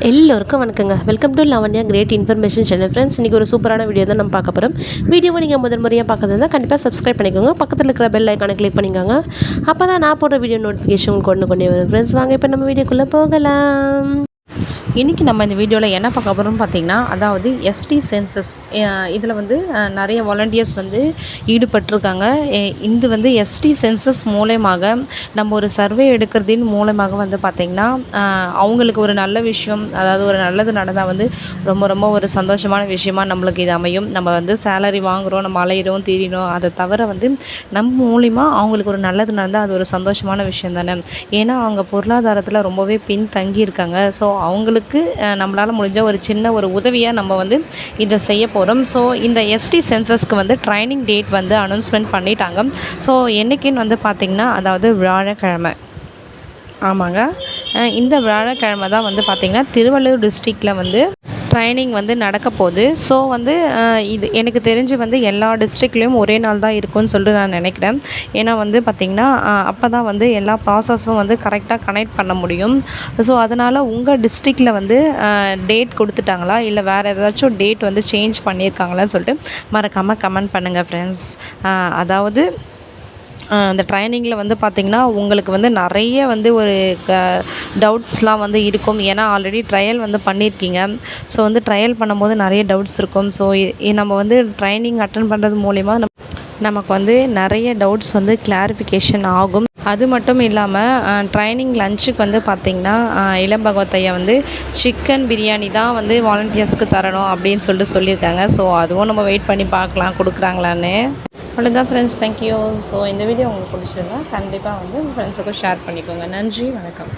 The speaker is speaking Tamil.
எல்லோருக்கும் வணக்கங்க. Welcome to Lavanya great information channel. Friends, இன்றைக்கி ஒரு சூப்பரான வீடியோ தான் நம்ம பார்க்க போகிறோம். வீடியோவை நீங்கள் முதல் முறையாக பார்க்கறதா கண்டிப்பாக சப்ஸ்கிரைப் பண்ணிக்கோங்க. பக்கத்தில் இருக்கிற பெல் ஐக்கானை கிளிக் பண்ணிக்கோங்க. அப்போ தான் நான் போடுற வீடியோ நோட்டிஃபிகேஷன் உங்களுக்கு கொண்டு வரும். ஃப்ரெண்ட்ஸ், வாங்க இப்போ நம்ம வீடியோக்குள்ளே போகலாம். இன்றைக்கி நம்ம இந்த வீடியோவில் என்ன பார்க்க போகிறோம்னு பார்த்திங்கன்னா, அதாவது எஸ்டி சென்சஸ் இதில் வந்து நிறைய வாலண்டியர்ஸ் வந்து ஈடுபட்டிருக்காங்க. இது வந்து எஸ்டி சென்சஸ் மூலமாக நம்ம ஒரு சர்வே எடுக்கிறதின் மூலமாக வந்து பார்த்திங்கன்னா, அவங்களுக்கு ஒரு நல்ல விஷயம், அதாவது ஒரு நல்லது நடந்தால் வந்து ரொம்ப ரொம்ப ஒரு சந்தோஷமான விஷயமா நம்மளுக்கு இது அமையும். நம்ம வந்து சேலரி வாங்குகிறோம், நம்ம அலையிறோம் திரியிறோம், அதை தவிர வந்து நம்ம மூலிமா அவங்களுக்கு ஒரு நல்லது நடந்தால் அது ஒரு சந்தோஷமான விஷயம் தானே. ஏன்னா அவங்க பொருளாதாரத்தில் ரொம்பவே பின் தங்கி இருக்காங்க. ஸோ அவங்களுக்கு நம்மளால் முடிஞ்ச ஒரு சின்ன ஒரு உதவியாக நம்ம வந்து இதை செய்ய போகிறோம். ஸோ இந்த எஸ்டி சென்சஸ்க்கு வந்து ட்ரைனிங் டேட் வந்து அனௌன்ஸ்மெண்ட் பண்ணிட்டாங்க. ஸோ என்றைக்குன்னு வந்து பார்த்திங்கன்னா, அதாவது வியாழக்கிழமை. ஆமாங்க, இந்த வியாழக்கிழமை தான் வந்து பார்த்திங்கன்னா திருவள்ளூர் டிஸ்ட்ரிக்டில் வந்து ட்ரைனிங் வந்து நடக்க போகுது. ஸோ வந்து இது எனக்கு தெரிஞ்சு வந்து எல்லா டிஸ்ட்ரிக்ட்லேயும் ஒரே நாள் தான் இருக்கும்னு சொல்லிட்டு நான் நினைக்கிறேன். ஏன்னா வந்து பார்த்திங்கன்னா, அப்போ தான் வந்து எல்லா ப்ராசஸும் வந்து கரெக்டாக கனெக்ட் பண்ண முடியும். ஸோ அதனால் உங்கள் டிஸ்ட்ரிக்டில் வந்து டேட் கொடுத்துட்டாங்களா, இல்லை வேறு ஏதாச்சும் டேட் வந்து சேஞ்ச் பண்ணியிருக்காங்களான்னு சொல்லிட்டு மறக்காமல் கமெண்ட் பண்ணுங்கள் ஃப்ரெண்ட்ஸ். அதாவது அந்த ட்ரைனிங்கில் வந்து பார்த்திங்கன்னா, உங்களுக்கு வந்து நிறைய வந்து ஒரு டவுட்ஸ்லாம் வந்து இருக்கும். ஏன்னா ஆல்ரெடி ட்ரையல் வந்து பண்ணியிருக்கீங்க. ஸோ வந்து ட்ரையல் பண்ணும்போது நிறைய டவுட்ஸ் இருக்கும். ஸோ நம்ம வந்து ட்ரைனிங் அட்டன் பண்ணுறது மூலிமா நமக்கு வந்து நிறைய டவுட்ஸ் வந்து கிளாரிஃபிகேஷன் ஆகும். அது மட்டும் இல்லாமல் ட்ரைனிங் லஞ்சுக்கு வந்து பார்த்திங்கன்னா, இளம் பகவத் ஐயா வந்து சிக்கன் பிரியாணி தான் வந்து வாலண்டியர்ஸ்க்கு தரணும் அப்படின்னு சொல்லியிருக்காங்க. ஸோ அதுவும் நம்ம வெயிட் பண்ணி பார்க்கலாம் கொடுக்குறாங்களான்னு. அவ்வளோதான் ஃப்ரெண்ட்ஸ், தேங்க்யூ. ஸோ இந்த வீடியோ உங்களுக்கு பிடிச்சிருந்தா கண்டிப்பாக வந்து உங்கள் ஃப்ரெண்ட்ஸுக்கும் ஷேர் பண்ணிக்கோங்க. நன்றி, வணக்கம்.